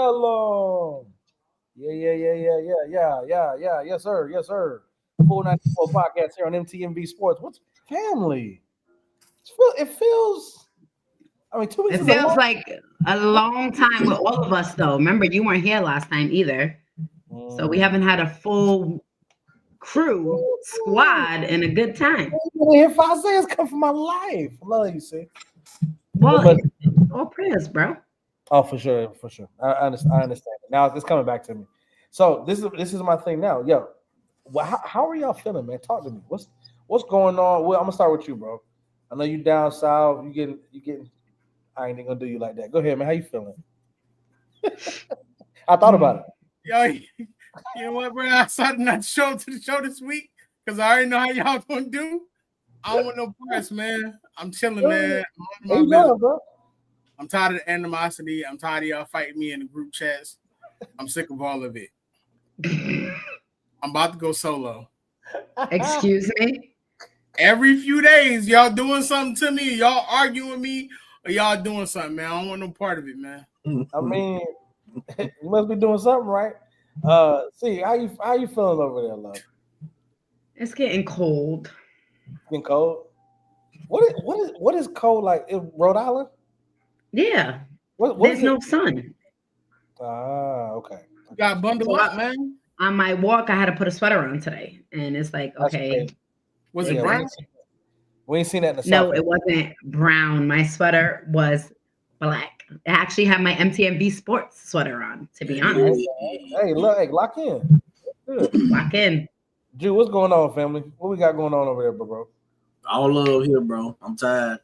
Shalom. Yeah. Yes, sir. Full 94 podcast here on MTMV Sports. What's family? It feels. I mean, 2 weeks It is a feels long. like a long time with all of us, though. Remember, you weren't here last time either. So we haven't had a full crew, squad, in a good time. If I say it's come from my life, love you, see. Well, But all prayers, bro. oh, for sure. I understand. Now it's coming back to me. So this is my thing now, yo. How are y'all feeling, man? Talk to me. What's going on? Well, I'm gonna start with you, bro. I know you down south. You getting. I ain't gonna do you like that. Go ahead, man. How you feeling? I thought about it. Yo, you know what, bro? I decided not to show up to the show this week because I already know how y'all gonna do. I don't want no parts, man. I'm chilling, man. Bro? I'm tired of the animosity. I'm tired of y'all fighting me in the group chats. I'm sick of all of it. I'm about to go solo. Excuse me? Every few days, y'all doing something to me, y'all arguing with me, or y'all doing something, man. I don't want no part of it, man. I mean, you must be doing something right. See, how you feeling over there, love? It's getting cold. Getting cold? What is cold like in Rhode Island? Yeah. What There's is no it? sun. Okay. You gotta bundle up, man. On my walk, I had to put a sweater on today. And it's like, That's okay. crazy. Was it brown? We ain't seen that in the No, South. it wasn't brown. My sweater was black. I actually have my MTMV sports sweater on, to be honest. Hey, look, lock in. Good. Lock in. Drew, what's going on, family? What we got going on over there, bro? All love here, bro. I'm tired.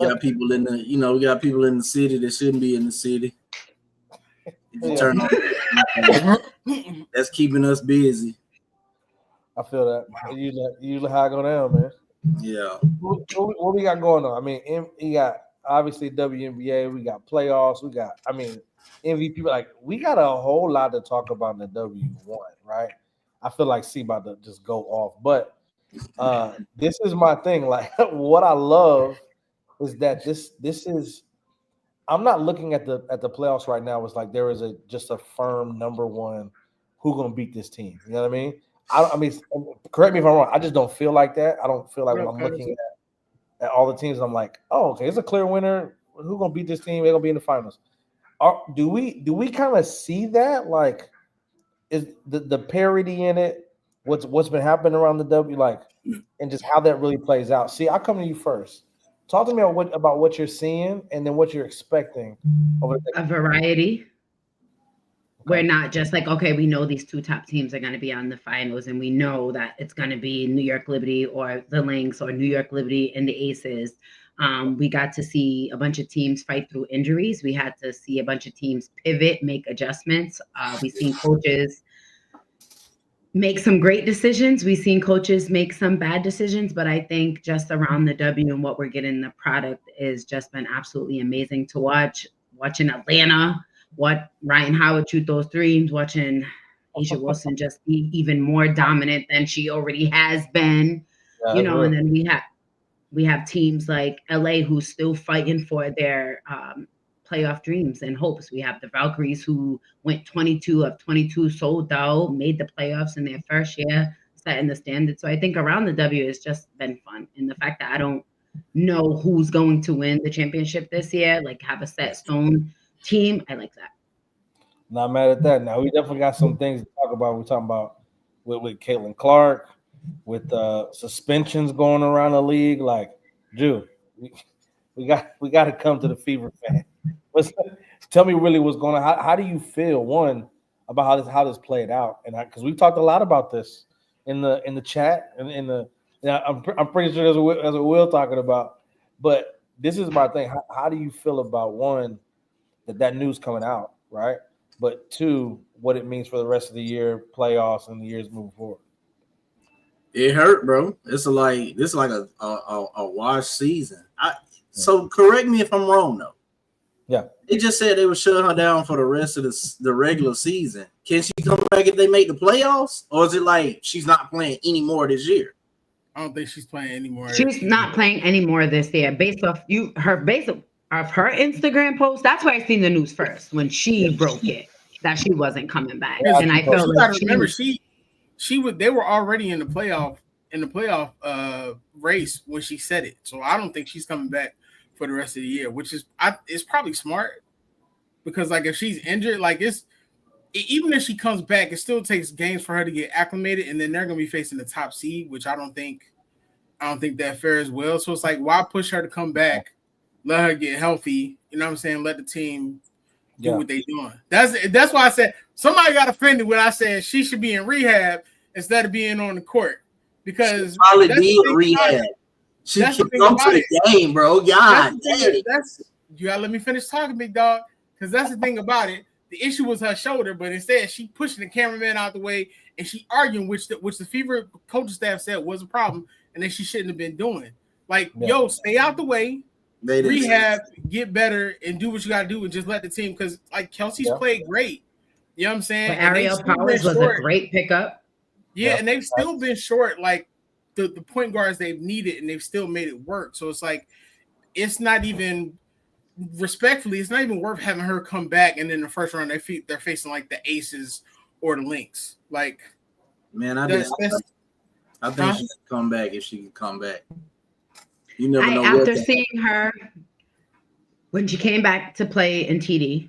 Got people in the, we got people in the city that shouldn't be in the city. If you turn on, that's keeping us busy. I feel that. Usually how I go down, man. Yeah. What we got going on? I mean, we got obviously WNBA. We got playoffs. We got, MVP. Like, we got a whole lot to talk about in the W1, right? I feel like C about to just go off. But this is my thing. Like, what I love is that this is. I'm not looking at the playoffs right now. It's like there is just a firm number one who gonna beat this team. You know what I mean? I mean, correct me if I'm wrong. I just don't feel like that. I don't feel like when I'm looking at all the teams, I'm like, oh, okay, it's a clear winner. Who gonna beat this team? They're gonna be in the finals. Do we kind of see that? Like, is the parity in it? What's been happening around the W, like, and just how that really plays out? See, I'll come to you first. Talk to me about what you're seeing and then what you're expecting over a variety. We're not just like, okay, we know these two top teams are going to be on the finals, and we know that it's going to be New York Liberty or the Lynx or New York Liberty and the Aces. We got to see a bunch of teams fight through injuries. We had to see a bunch of teams pivot, make adjustments. We've seen coaches make some great decisions. We've seen coaches make some bad decisions, but I think just around the W and what we're getting, the product is just been absolutely amazing to watch. Watching Atlanta, what Ryan Howard shoot those threes, watching A'ja Wilson just be even more dominant than she already has been, and then we have teams like LA who's still fighting for their playoff dreams and hopes. We have the Valkyries who went 22 of 22 sold out, made the playoffs in their first year, setting the standard. So I think around the W has just been fun. And the fact that I don't know who's going to win the championship this year, like have a set stone team, I like that. Not mad at that. Now we definitely got some things to talk about. We're talking about with Caitlin Clark, with suspensions going around the league. Like, Drew, we got to come to the Fever fan. Tell me really what's going on. How do you feel, one, about how this played out? And because we talked a lot about this in the chat and I'm pretty sure there's a Will talking about. But this is my thing. How do you feel about, one, that news coming out, right? But two, what it means for the rest of the year, playoffs, and the years moving forward? It hurt, bro. This is like a wash season. So correct me if I'm wrong, though. Yeah. They just said they would shut her down for the rest of the regular season. Can she come back if they make the playoffs? Or is it like she's not playing anymore this year? I don't think she's playing anymore. She's not playing anymore this year. Based off of her Instagram post, that's where I seen the news first when she broke it that she wasn't coming back, Yeah, and I because felt You like gotta remember she would they were already in the playoff race when she said it. So I don't think she's coming back for the rest of the year, which is it's probably smart because like if she's injured, like even if she comes back, it still takes games for her to get acclimated, and then they're gonna be facing the top seed, which I don't think that fares well. So it's like, why push her to come back? Let her get healthy. You know what I'm saying? Let the team do what they're doing. That's why I said somebody got offended when I said she should be in rehab instead of being on the court. Because she probably did rehab. She can come to the game, bro. God, you gotta let me finish talking, big dog. Because that's the thing about it. The issue was her shoulder, but instead she pushing the cameraman out the way and she arguing, which the Fever coaching staff said was a problem, and that she shouldn't have been doing. Like, yo, stay out the way, rehab, get better, and do what you gotta do, and just let the team. Because like Kelsey's played great. You know what I'm saying? But Ariel Powers was a great pickup. Yeah, and they've still been short, like the point guards they've needed, and they've still made it work. So it's like it's not even. Respectfully, it's not even worth having her come back and then the first round they're facing like the Aces or the Lynx. Like, man, I think she should come back if she can come back. You never know. After seeing her when she came back to play in TD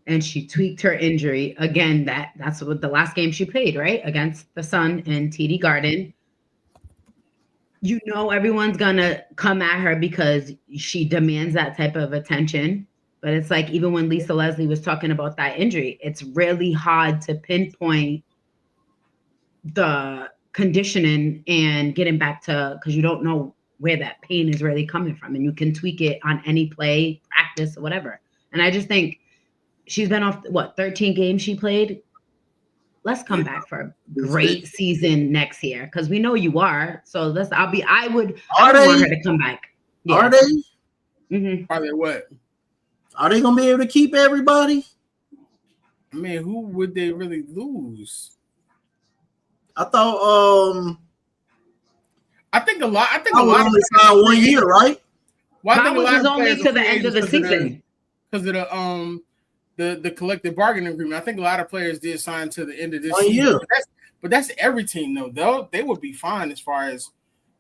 and she tweaked her injury again, that's what the last game she played, right? Against the Sun in TD Garden. You know everyone's gonna come at her because she demands that type of attention. But it's like even when Lisa Leslie was talking about that injury, it's really hard to pinpoint the conditioning and getting back to, because you don't know where that pain is really coming from. And you can tweak it on any play, practice, or whatever. And I just think she's been off, 13 games she played? Let's come back for a great season next year because we know you are. So I would want her to come back. Yeah. Are they? Mm-hmm. Are they what? Are they gonna be able to keep everybody? I mean, who would they really lose? I thought. I think a lot. I only signed 1 year, right? Well, I think a lot was only to the end of the season because of the collective bargaining agreement. I think a lot of players did sign to the end of this 1 season. year. But that's every team though. They would be fine as far as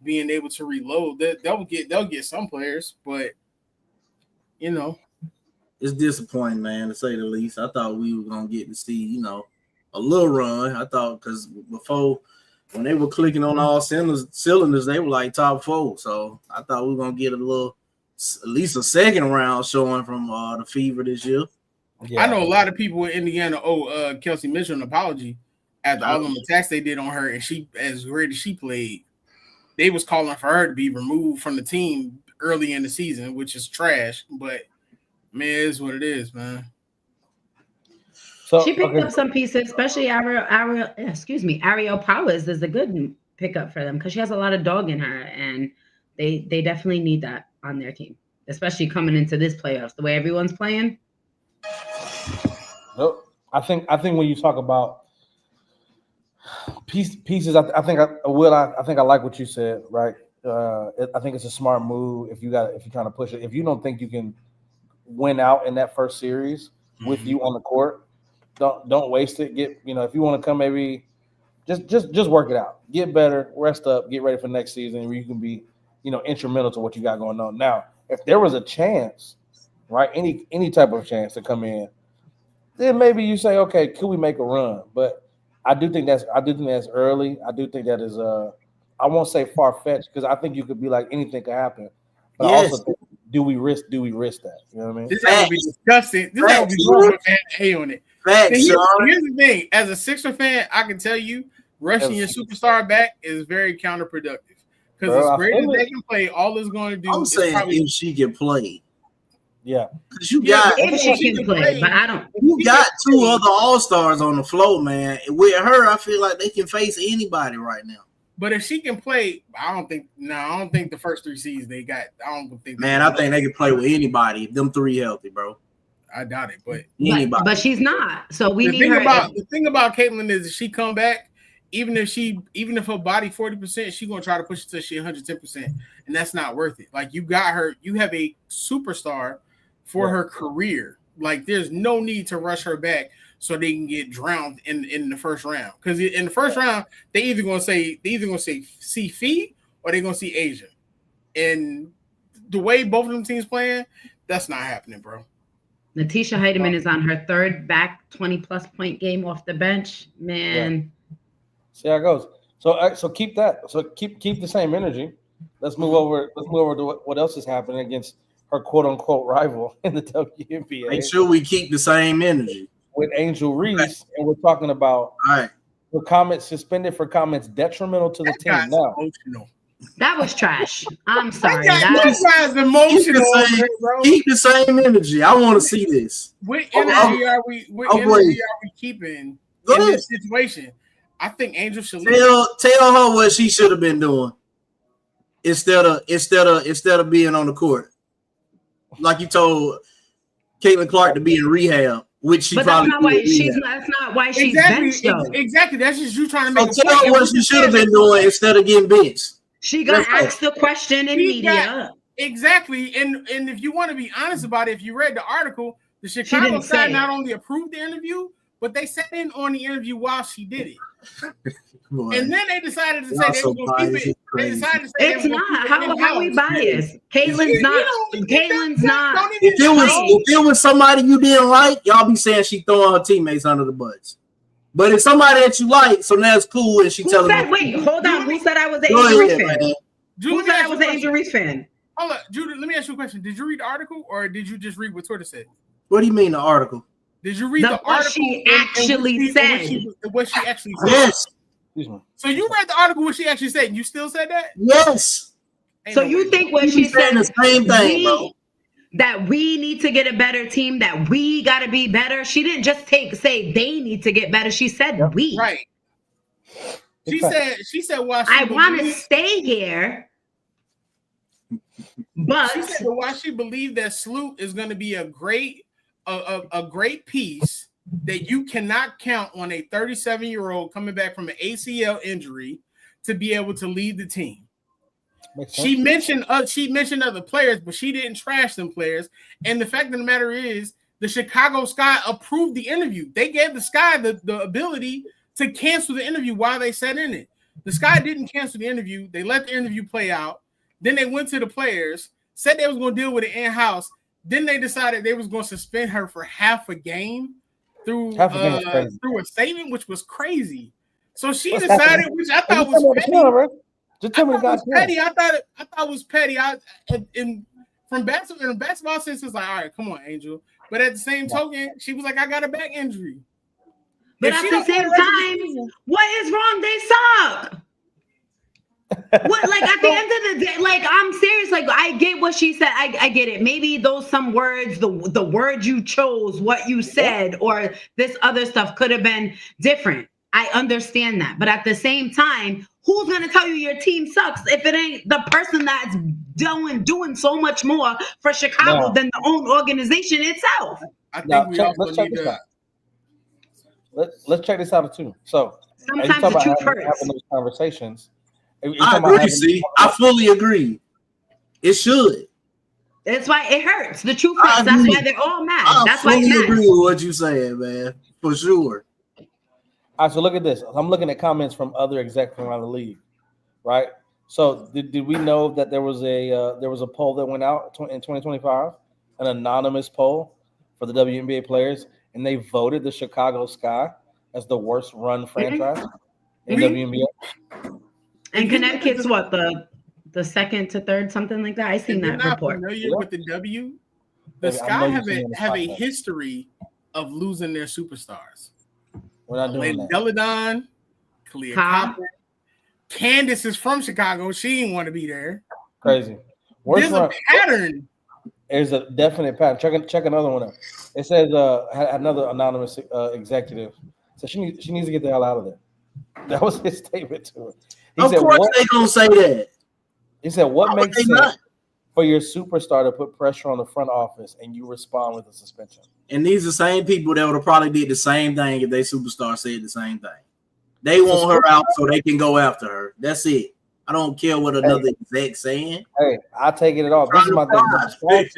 being able to reload. They'll get some players, but you know, it's disappointing, man, to say the least. I thought we were gonna get to see, a little run. I thought because before when they were clicking on all cylinders, they were like top 4. So I thought we were gonna get at least a second round showing from the Fever this year. Yeah. I know a lot of people in Indiana owe Kelsey Mitchell an apology after all the attacks they did on her, and she, as great as she played, they was calling for her to be removed from the team early in the season, which is trash. But man, it is what it is, man. So she picked up some pieces, especially Ariel Powers is a good pickup for them because she has a lot of dog in her, and they definitely need that on their team, especially coming into this playoffs the way everyone's playing. Nope. I think when you talk about pieces, I think I like what you said, right? I think it's a smart move if you're trying to push it. If you don't think you can win out in that first series with you on the court, don't waste it. If you want to come, maybe just work it out. Get better, rest up, get ready for next season where you can be, instrumental to what you got going on. Now, if there was a chance, right, any type of chance to come in, then maybe you say, okay, could we make a run? But I do think that's early. I do think that is I won't say far-fetched because I think you could be like anything could happen. But I also think, do we risk that? You know what I mean? This would be disgusting. This would be wrong with A on it. Here's the thing. As a Sixer fan, I can tell you rushing your superstar back is very counterproductive. Because as great as they can play, all it's going to do is if she can play. Yeah. Because you got if she can play, but I don't. You got 2 other all-stars on the floor, man. With her, I feel like they can face anybody right now. But if she can play, I don't think the first 3 seeds they got. I think they can play with anybody. Them 3 healthy, bro. I doubt it, but anybody. But she's not. So we need her. The thing about Caitlin is if she come back even if her body 40%, she's gonna try to push it till she 110%, and that's not worth it. Like you got her, you have a superstar for her career. Like there's no need to rush her back so they can get drowned in the first round. Because in the first round, they either gonna say see Fee or they're gonna see A'ja. And the way both of them teams playing, that's not happening, bro. Natisha Heidemann is on her third back 20-plus point game off the bench. Man. Yeah. See how it goes. So keep that. So keep the same energy. Let's move over to what else is happening against her quote unquote rival in the WNBA. Make sure we keep the same energy with Angel Reese, and we're talking about her comments suspended for comments detrimental to the team. Now, emotional. That was trash. I'm sorry. That guy's emotional. Keep the same energy. I want to see this. What energy are we keeping in this situation? I think Angel should tell her what she should have been doing instead of being on the court. Like you told Caitlin Clark to be in rehab, which she probably that's not why she's benched though. Exactly. That's just you trying to make tell her what she should have been doing instead of getting benched. She gonna ask the question in media. Exactly. And if you want to be honest about it, if you read the article, the Chicago side not only approved the interview, but they sat in on the interview while she did it. And then they decided to say they were going to keep it. They decided to say it's not. How are we biased? Caitlin's not. If it was somebody you didn't like, y'all be saying she throwing her teammates under the bus. But if somebody that you like, so now it's cool, and she telling me. Wait, hold on. Who said I was an Angel Reese fan? Who said I was an Angel Reese fan? Hold up, Judah. Let me ask you a question. Did you read the article, or did you just read what Twitter said? What do you mean the article? Did you read the article? What she actually said. What she actually said. Yes. So you read the article, what she actually said, and you still said that? Yes. So you think what she said the same thing, bro? That we need to get a better team, that we got to be better. She didn't just say they need to get better. She said we. Right. She said why I want to stay here. But she said why she believed that Sloot is going to be a great piece that you cannot count on a 37-year-old coming back from an ACL injury to be able to lead the team. She mentioned other players, but she didn't trash them players. And the fact of the matter is, the Chicago Sky approved the interview. They gave the Sky the ability to cancel the interview while they sat in it. The Sky didn't cancel the interview. They let the interview play out. Then they went to the players, said they was going to deal with it in-house. Then they decided they was going to suspend her for half a game through a statement, which was crazy. So she decided, which I thought was petty. Just tell me the guy's petty. I thought it was petty. From basketball sense, it's like, all right, come on, Angel. But at the same token, she was like, I got a back injury. But at the same time, what is wrong? They suck. What, like at the end of the day, like I'm serious. Like I get what she said. I get it. Maybe some words, the word you chose, what you said, or this other stuff could have been different. I understand that. But at the same time, who's going to tell you your team sucks if it ain't the person that's doing so much more for Chicago than the own organization itself? I think let's check this out. Let's check this out too. So sometimes the truth hurts. Having those conversations. I agree. See, I fully agree. It should. That's why it hurts. The truth hurts. That's why they're all mad. That's why I fully agree with what you're saying, man. For sure. All right, so look at this. I'm looking at comments from other execs around the league, right? So did we know that there was a poll that went out in 2025, an anonymous poll for the WNBA players, and they voted the Chicago Sky as the worst run franchise in WNBA. And Connecticut's what, the second to third, something like that? I seen that report. Familiar with the W? The Sky have a history of losing their superstars. We're not doing that. Deladon, Kalia Copper. Candace is from Chicago. She didn't want to be there. Crazy. There's a pattern. There's a definite pattern. Check another one up. It says another anonymous executive. So she needs to get the hell out of there. That was his statement to her. Of course they gonna say that. He said, "What makes sense for your superstar to put pressure on the front office and you respond with a suspension?" And these are the same people that would have probably did the same thing if their superstar said the same thing. They want her out so they can go after her. That's it. I don't care what another exec saying. Hey, I take it all. This is my thing.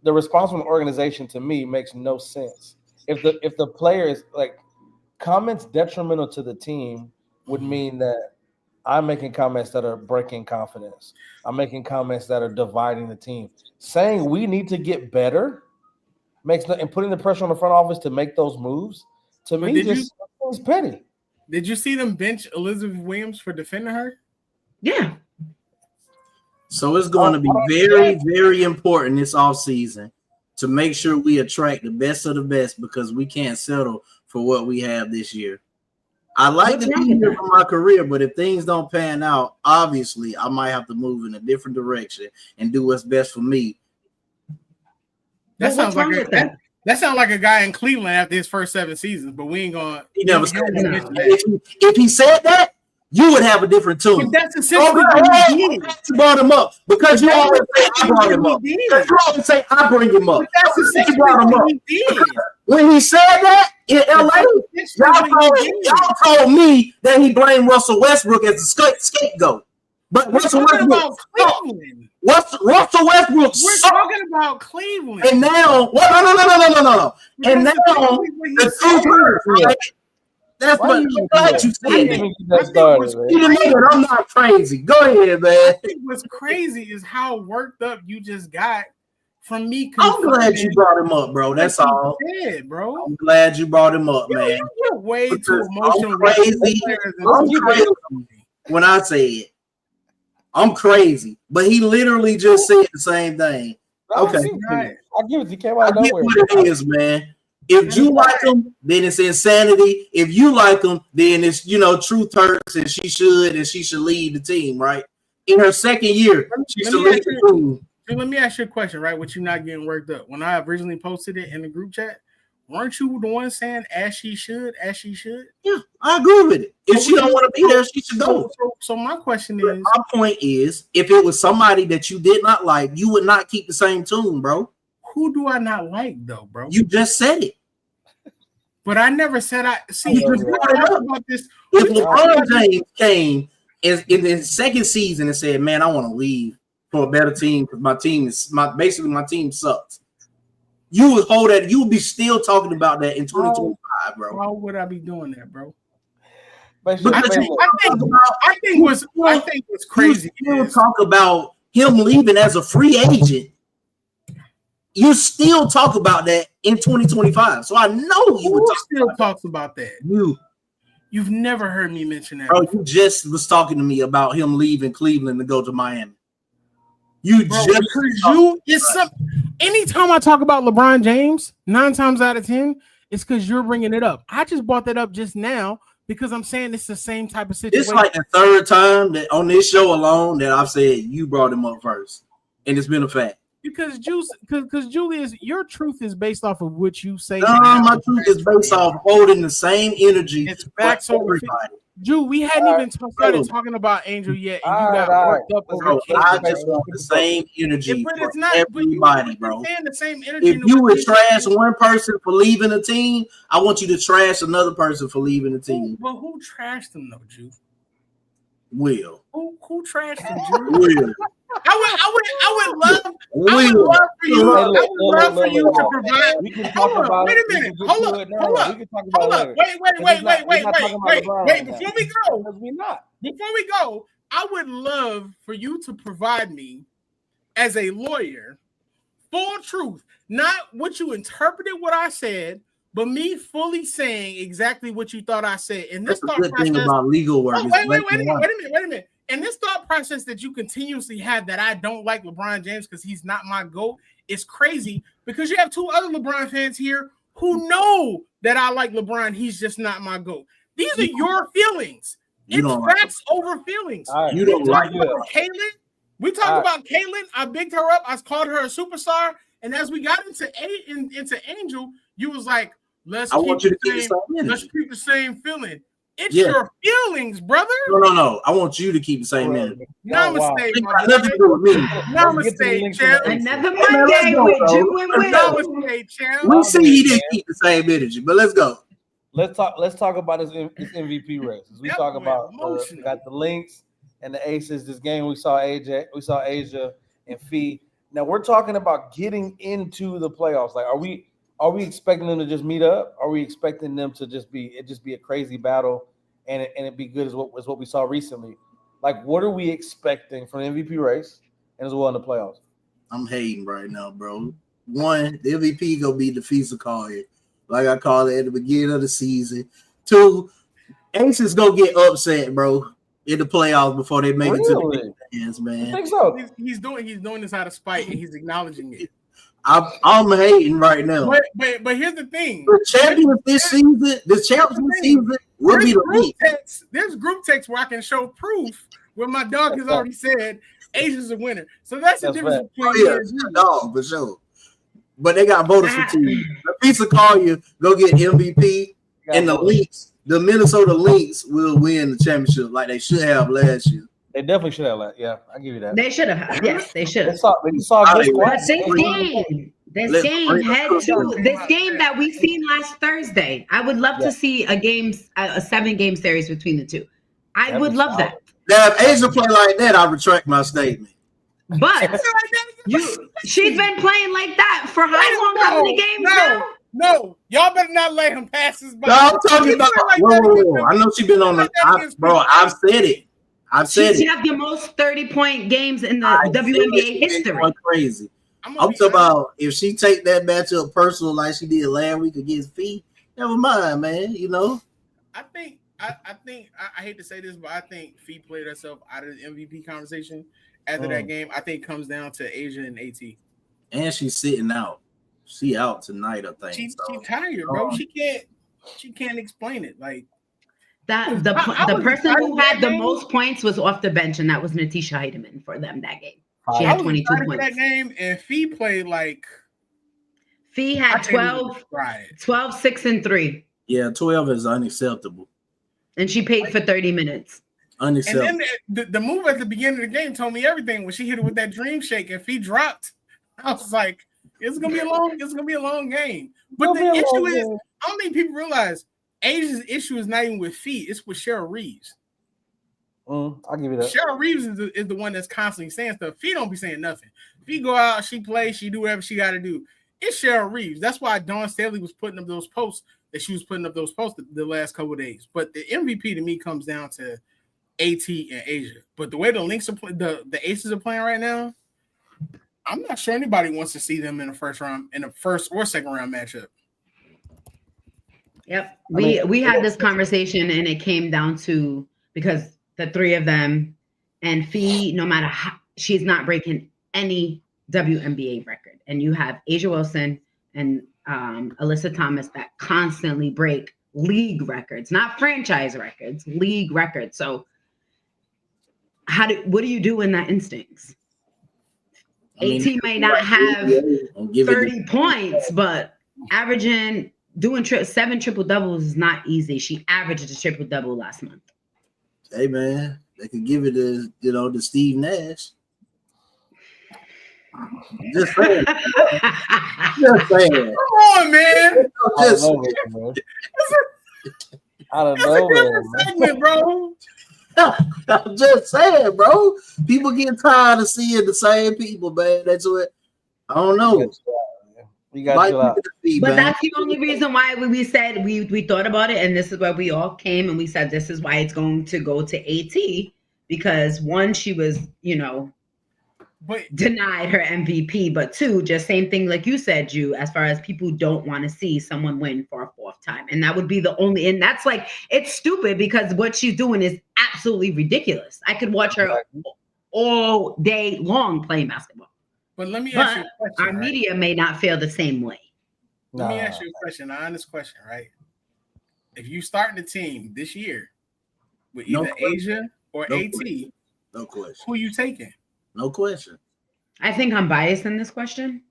The response from the organization to me makes no sense. If the player is like comments detrimental to the team would mean that I'm making comments that are breaking confidence. I'm making comments that are dividing the team. Saying we need to get better and putting the pressure on the front office to make those moves to me just is petty. Did you see them bench Elizabeth Williams for defending her? Yeah. So it's going to be very, very important this offseason to make sure we attract the best of the best because we can't settle for what we have this year. I like to be here for my career, but if things don't pan out, obviously I might have to move in a different direction and do what's best for me. That sounds like a guy in Cleveland after his first 7 seasons, but we ain't gonna. He never said that. If he said that, you would have a different tune. But that's essentially what he did. You brought him up because you always say I brought him up. Because you always say I bring him up. But that's essentially what he did. When he said that in LA, y'all told me that he blamed Russell Westbrook as the scapegoat. But Russell Westbrook. Russell Westbrook. We're talking about Cleveland. And now, no. And now the truth is, that's what I'm glad you said. I'm not crazy. Go ahead, man. I think what's crazy is how worked up you just got from me. I'm glad you brought him up, bro. That's all. Did, bro. I'm glad you brought him up, man. You're way too emotional. I'm crazy when I say it. I'm crazy, but he literally just said the same thing. Okay, I give it to you. Came out of nowhere. What it is, man. If you like him, then it's insanity. If you like him, then it's truth hurts, and she should lead the team, right? In her second year, she should lead the team. Let me ask you a question, right? With you not getting worked up. When I originally posted it in the group chat, weren't you the one saying as she should? Yeah, I agree with it. If she don't want to be there, she should go. So my question is, my point is, if it was somebody that you did not like, you would not keep the same tune, bro. Who do I not like though, bro? You just said it. But I never said I see. About this. If LeBron James came in the second season and said, "Man, I want to leave for a better team because my team sucks," you would hold that. You would be still talking about that in 2025, bro. Why would I be doing that, bro? I think what's crazy. You talk about him leaving as a free agent. You still talk about that in 2025. So I know you would still talks about that. You've never heard me mention that. Bro, you just was talking to me about him leaving Cleveland to go to Miami. Anytime I talk about LeBron James, 9 times out of 10, it's because you're bringing it up. I just brought that up just now because I'm saying it's the same type of situation. It's like the third time that on this show alone that I've said you brought him up first, and it's been a fact. Because Julius, your truth is based off of what you say. No, my truth is based off holding the same energy. It's facts over everybody. Drew, we hadn't even started talking about Angel yet, and you got worked up over. I just want the same energy for everybody, bro. The same energy. If you would trash one person for leaving a team, I want you to trash another person for leaving the team. But who trashed them though, Drew? Will. Who trashed him, Drew? Will. I would love for you to provide. We can talk about wait a minute. Hold up. Wait. Before we go, I would love for you to provide me as a lawyer full truth, not what you interpreted what I said, but me fully saying exactly what you thought I said. And this thought process thing about legal work. Wait a minute. And this thought process that you continuously have that I don't like LeBron James because he's not my GOAT is crazy because you have 2 other LeBron fans here who know that I like LeBron. He's just not my GOAT. These are your feelings. It's facts over feelings. Right. You don't like Caitlyn. We talked about Caitlyn. I bigged her up. I called her a superstar. And as we got into Angel, you was like, let's keep the same feeling. It's your feelings, brother. No. I want you to keep the same energy. Namaste, nothing to do with me. Namaste, champ. Another Monday with you and Will. Namaste, champ. We see he didn't keep the same energy, but let's go. let's talk about this MVP race. As we talk about we got the Lynx and the Aces. This game we saw A'ja and Fee. Now we're talking about getting into the playoffs. Like, are we expecting them to just meet up? Are we expecting them to just be a crazy battle and it be good as what we saw recently? Like, what are we expecting from the MVP race and as well in the playoffs? I'm hating right now, bro. One, the MVP gonna be Naphessa Collier, like I called it at the beginning of the season. Two, Aces gonna get upset, bro, in the playoffs before they make it to the hands, man. I think so. He's doing this out of spite, and he's acknowledging it. I'm hating right now. But here's the thing: the champion this season will be the League. There's group text where I can show proof where my dog has already said Asia's a winner. So that's the difference between dog for sure. But they got voters for team. Naphessa Collier go get MVP, and the Lynx, the Minnesota Lynx, will win the championship like they should have last year. They definitely should have that. Yeah, I give you that. They should have. Yes, they should have. This game that we seen last Thursday, I would love to see a 7-game series between the two. I would love that. Now, if A'ja play like that, I retract my statement. But she's been playing like that for how long? How many games now? No, y'all better not let him pass his ball. No, I'm talking about. Whoa. I know she's been on the. Bro, I've said it. She has the most 30-point games in the WNBA history. Crazy. I'm talking about if she take that matchup personal like she did last week against Fee, never mind, man. You know. I hate to say this, but I think Fee played herself out of the MVP conversation after that game. I think it comes down to A'ja and AT. And she's sitting out. She out tonight, I think. She's tired, bro. She can't explain it. Like that the person who had the most points was off the bench, and that was Natisha Heidemann for them that game. She had 22 points. That game, and Fee played like Fee had 12, 6, and 3. Yeah, 12 is unacceptable. And she paid for 30 minutes. Unacceptable. And then the move at the beginning of the game told me everything. When she hit it with that dream shake and Fee dropped, I was like, it's gonna be a long game. But the issue is, I don't think people realize A'ja's issue is not even with Fee, it's with Cheryl Reeves. I'll give you that. Cheryl Reeves is the one that's constantly saying stuff. Fee don't be saying nothing. Fee go out, she plays, she do whatever she got to do. It's Cheryl Reeves. That's why Dawn Staley was putting up those posts the last couple of days. But the MVP to me comes down to AT and A'ja. But the way the Lynx are the Aces are playing right now, I'm not sure anybody wants to see them in the first or second round matchup. Yep. We had this conversation and it came down to, because the three of them and Fee, no matter how, she's not breaking any WNBA record. And you have A'ja Wilson and Alyssa Thomas that constantly break league records, not franchise records, league records. So what do you do in that instance? AT may not have 30 points, but doing 7 triple doubles is not easy. She averaged a triple double last month. Hey man, they could give it to Steve Nash. Just saying. Just saying. Come on, man. I don't know, man. Segment, bro. I'm just saying, bro. People get tired of seeing the same people, man. That's what I don't know. You got to out. But that's the only reason why we said we thought about it, and this is why we all came and we said this is why it's going to go to AT, because one, she was, denied her MVP, but two, just same thing like you said, Ju, as far as people don't want to see someone win for a fourth time. And that would be the only, and that's like, it's stupid because what she's doing is absolutely ridiculous. I could watch her all day long playing basketball. But let me ask you a question. Our media may not feel the same way. Let me ask you a question, an honest question, right? If you start the team this year with either A'ja or AT, no question. Who you taking? No question. I think I'm biased in this question.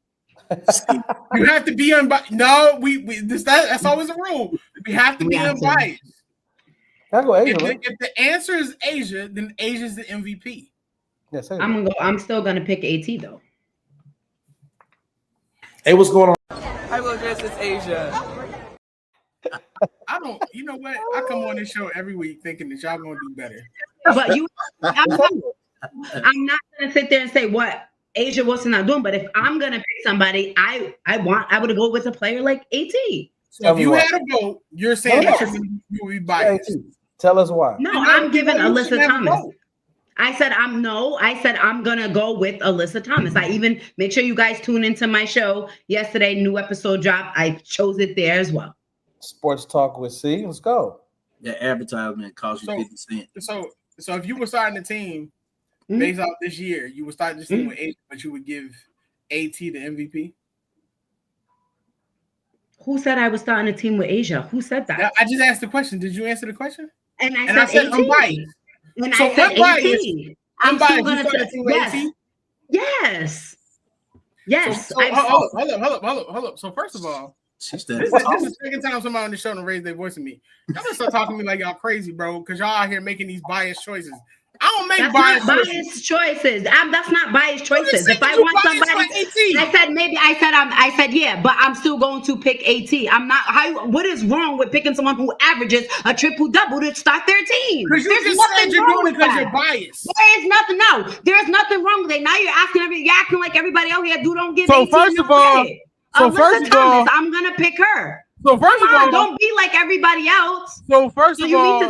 You have to be unbiased. No, that's always a rule. We have to be unbiased. If the answer is A'ja, then Asia's the MVP. Yes, I'm still gonna pick AT though. Hey, what's going on? Hi, Wilkers. It's A'ja. I don't. You know what? I come on this show every week tthinking that y'all gonna do better. But I'm not gonna sit there and say what A'ja Wilson not doing. But if I'm gonna pick somebody, I would go with a player like AT. So if you had a vote, you're saying that you would be biased. Tell us why. No, I'm giving Alyssa Thomas. I said I'm gonna go with Alyssa Thomas. I even make sure you guys tune into my show yesterday. New episode dropped. I chose it there as well. Sports Talk with C. Let's go. The advertisement costs you 50 cents. So if you were starting a team based off this year, you would start this team with AT, but you would give AT the MVP. Who said I was starting a team with A'ja? Who said that? I just asked the question. Did you answer the question? And I said AT. I'm biased. When I said AT, I'm still gonna say yes. Yes. So, hold up. So first of all, this is the second time somebody on the show to raise their voice to me. Y'all gonna start talking to me like y'all crazy, bro, because y'all out here making these biased choices. I don't make biased choices. That's not biased choices. If I want somebody, I said yeah, but I'm still going to pick AT. I'm not. What is wrong with picking someone who averages a triple double to start their team? Because you just said you're doing it because you're biased. There's nothing wrong with it. Now you're acting like everybody out here don't give. So AT first of all, I'm gonna pick her. So first of all, don't be like everybody else. So first of all,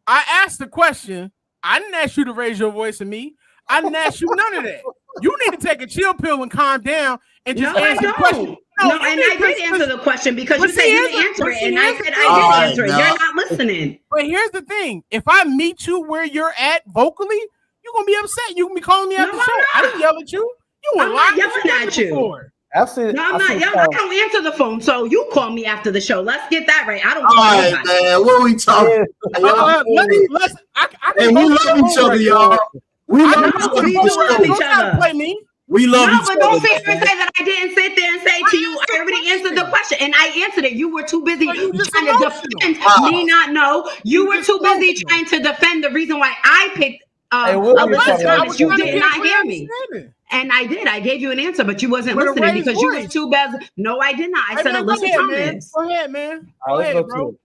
I asked the question. I didn't ask you to raise your voice at me. I didn't ask you none of that. You need to take a chill pill and calm down and just answer the question. I did answer the question because you said you didn't answer it, and I said I did answer it. You're not listening. But here's the thing: if I meet you where you're at vocally, you're gonna be upset. You can be calling me after the show. I didn't yell at you. You were not yelling at you. Before. I'm not yelling. I don't answer the phone, so you call me after the show. Let's get that right. I don't. All right, man. What are we talking? And we love each other, y'all. We love each other. Play me. We love each other. But don't sit here and say that I didn't sit there and say to you, I already answered the question, and I answered it. You were too busy trying to defend me not know. You were too busy trying to defend the reason why I picked Alyssa Thomas. You did not hear me. And I did. I gave you an answer, but you wasn't listening because you were too busy. No, I did not. I said Alyssa Thomas. Go ahead, man. Go ahead, bro.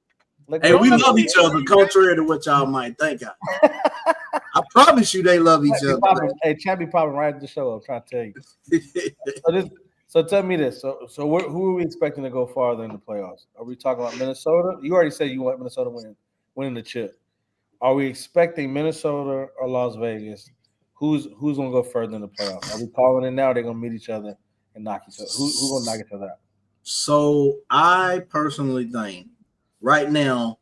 Hey, we love each other, contrary to what y'all might think. I promise you they love each other. Hey, Chad be popping right at the show. I'm trying to tell you. So tell me this. So who are we expecting to go farther in the playoffs? Are we talking about Minnesota? You already said you want Minnesota winning the chip. Are we expecting Minnesota or Las Vegas? Who's gonna go further in the playoffs? Are we calling it now? They're gonna meet each other and knock each other. Who's gonna knock each other out? So I personally think right now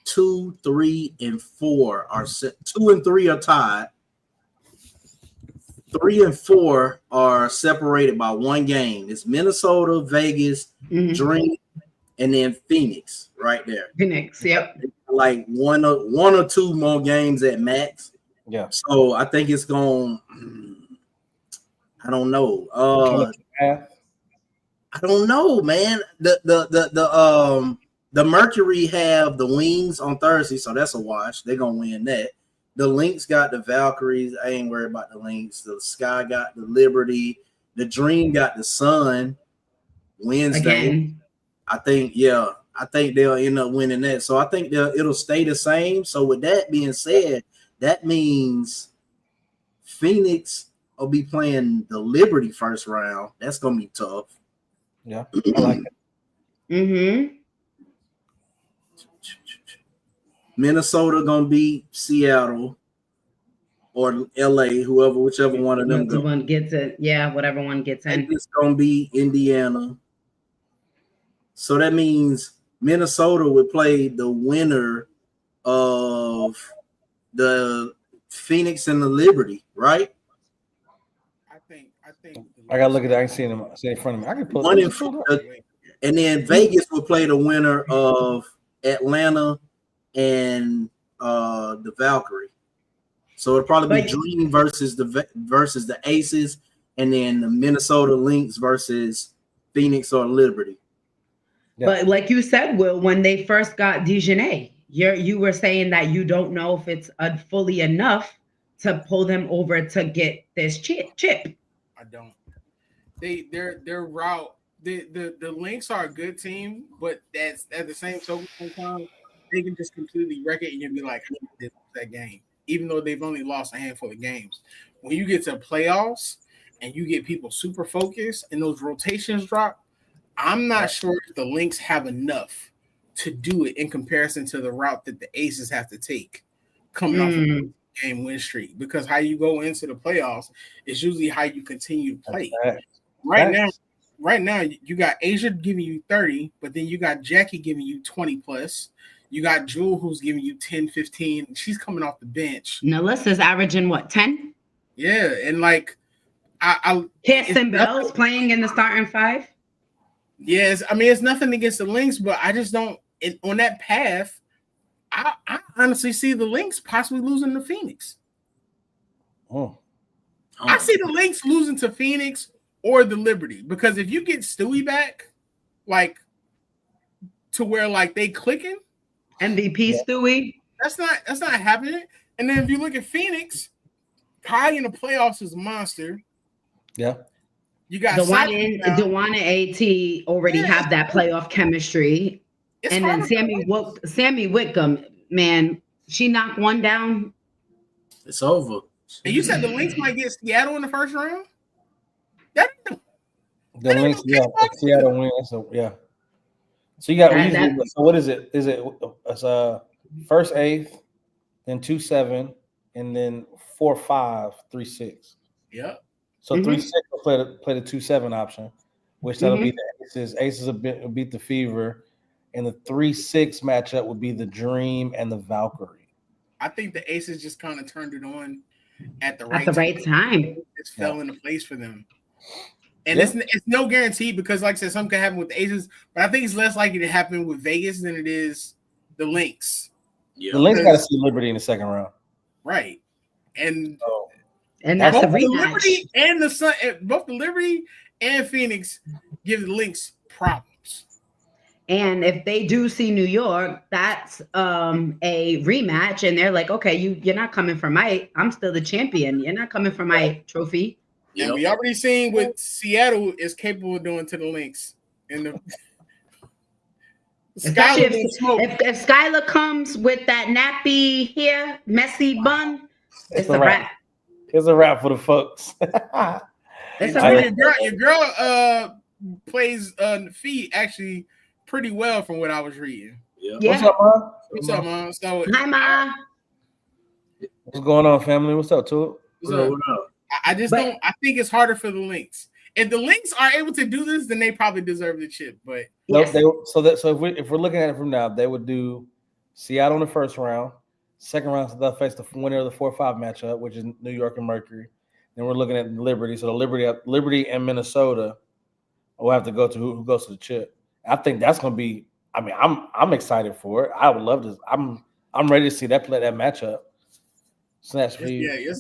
2, 3, and 4 are set. 2 and 3 are tied. 3 and 4 are separated by one game. It's Minnesota, Vegas, Dream, and then Phoenix right there. Phoenix, yep. Like one or two more games at max. Yeah. So I think it's going. I don't know. I don't know, man. The Mercury have the Wings on Thursday, so that's a wash. They're gonna win that. The Lynx got the Valkyries. I ain't worried about the Lynx. The Sky got the Liberty. The Dream got the Sun Wednesday. Again. I think they'll end up winning that. So I think it'll stay the same. So with that being said, that means Phoenix will be playing the Liberty first round. That's gonna be tough. Yeah, I like it. Mm-hmm. Minnesota gonna beat Seattle or LA, whichever one of them. One gets it. Yeah, whatever one gets in. It's gonna be Indiana. So that means Minnesota would play the winner of the Phoenix and the Liberty, right? I think. I gotta look at it. I can see it in front of me. I can pull it. And then Vegas would play the winner of Atlanta and the Valkyrie. So it'll probably be Dream versus the Aces, and then the Minnesota Lynx versus Phoenix or Liberty. Yeah. But like you said, Will, when they first got Dejanay, you were saying that you don't know if it's fully enough to pull them over to get this chip. I don't. Their route the Lynx are a good team, but that's at the same token sometimes they can just completely wreck it and you'll be like, how did they lose that game? Even though they've only lost a handful of games. When you get to playoffs and you get people super focused and those rotations drop, I'm not sure if the Lynx have enough to do it in comparison to the route that the Aces have to take coming off a game win streak. Because how you go into the playoffs is usually how you continue to play. Right now, you got A'ja giving you 30, but then you got Jackie giving you 20 plus. You got Jewel who's giving you 10, 15. She's coming off the bench. Nalissa's averaging what, 10? Yeah, and like Kirsten Bell's playing in the starting five. Yes, I mean it's nothing against the Lynx, but I just don't. On that path, I honestly see the Lynx possibly losing to Phoenix. I see the Lynx losing to Phoenix or the Liberty, because if you get Stewie back, like to where like they clicking, MVP Stewie, that's not happening. And then if you look at Phoenix, Kai in the playoffs is a monster. Yeah. You got DeWanna and AT already have that playoff chemistry. And then Sammy Whitcomb, man, she knocked one down. It's over. And you said the Lynx might get Seattle in the first round? The Lynx, Seattle win. So yeah. So you got so what is it? Is it first 8th, then 2-7, and then 4-5, 3-6. Yeah. So 3-6 will play the 2-7 option, which that'll be the Aces. Aces will beat the Fever, and the 3-6 matchup would be the Dream and the Valkyrie. I think the Aces just kind of turned it on at the right time. It just fell into place for them. And it's no guarantee because, like I said, something can happen with the Aces, but I think it's less likely to happen with Vegas than it is the Lynx. Yeah. The Lynx got to see Liberty in the second round. Right. And that's both the the Liberty and the Sun, both the Liberty and Phoenix give the Lynx problems. And if they do see New York, that's a rematch, and they're like, okay, you're not coming for I'm still the champion. You're not coming for my trophy. Yeah, we already seen what Seattle is capable of doing to the Lynx. Especially if Skylar comes with that nappy hair, messy bun, it's a wrap. It's a wrap for the folks. Your girl plays feet actually pretty well from what I was reading. Yeah. What's up, Mom? What's up, Mom? So, hi, Ma. What's going on, family? What's up, Tulip? What up? I think it's harder for the Lynx. If the Lynx are able to do this, then they probably deserve the chip. But if we're looking at it from now, they would do Seattle in the first round. Second round, so they'll face the winner of the 4-5 matchup, which is New York and Mercury. Then we're looking at Liberty. So the Liberty and Minnesota will have to go to who goes to the chip. I think that's going to be. I mean, I'm excited for it. I would love to. I'm ready to see that matchup. Snatch for you.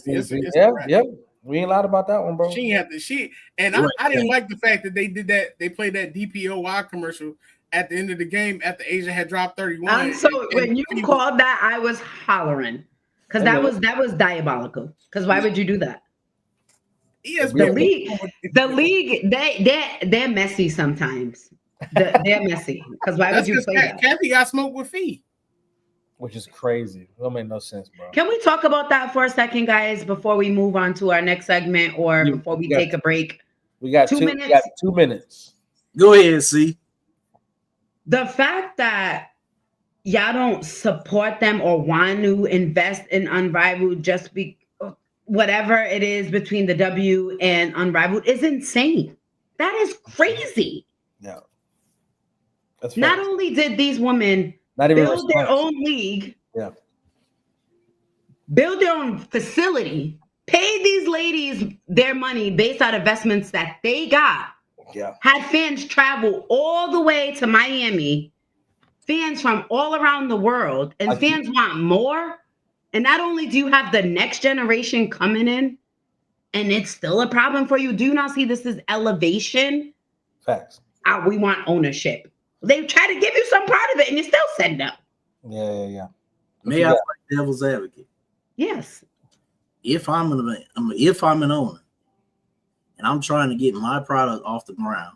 Yeah. We ain't lied about that one, bro. I didn't like the fact that they did that. They played that DPOY commercial at the end of the game after A'ja had dropped 31. When you called that, I was hollering because that was diabolical. Because why would you do that? Yes, the league, they're messy sometimes. They're messy because why would you play that? Kathy got smoked with Fee. Which is crazy. That make no sense, bro. Can we talk about that for a second, guys, before we move on to our next segment or before we take a break? We got 2 minutes. We got 2 minutes. Go ahead, C. The fact that y'all don't support them or want to invest in Unrivaled just whatever it is between the W and Unrivaled is insane. That is crazy. Yeah. That's not only did these women build their own league, build their own facility, pay these ladies their money based on investments that they got. Yeah. Had fans travel all the way to Miami, fans from all around the world, and fans want more. And not only do you have the next generation coming in, and it's still a problem for you, do you not see this as elevation? Facts. We want ownership. They try to give you some part of it, and you still said no. Yeah. May I play devil's advocate? Yes. If I'm an owner and I'm trying to get my product off the ground,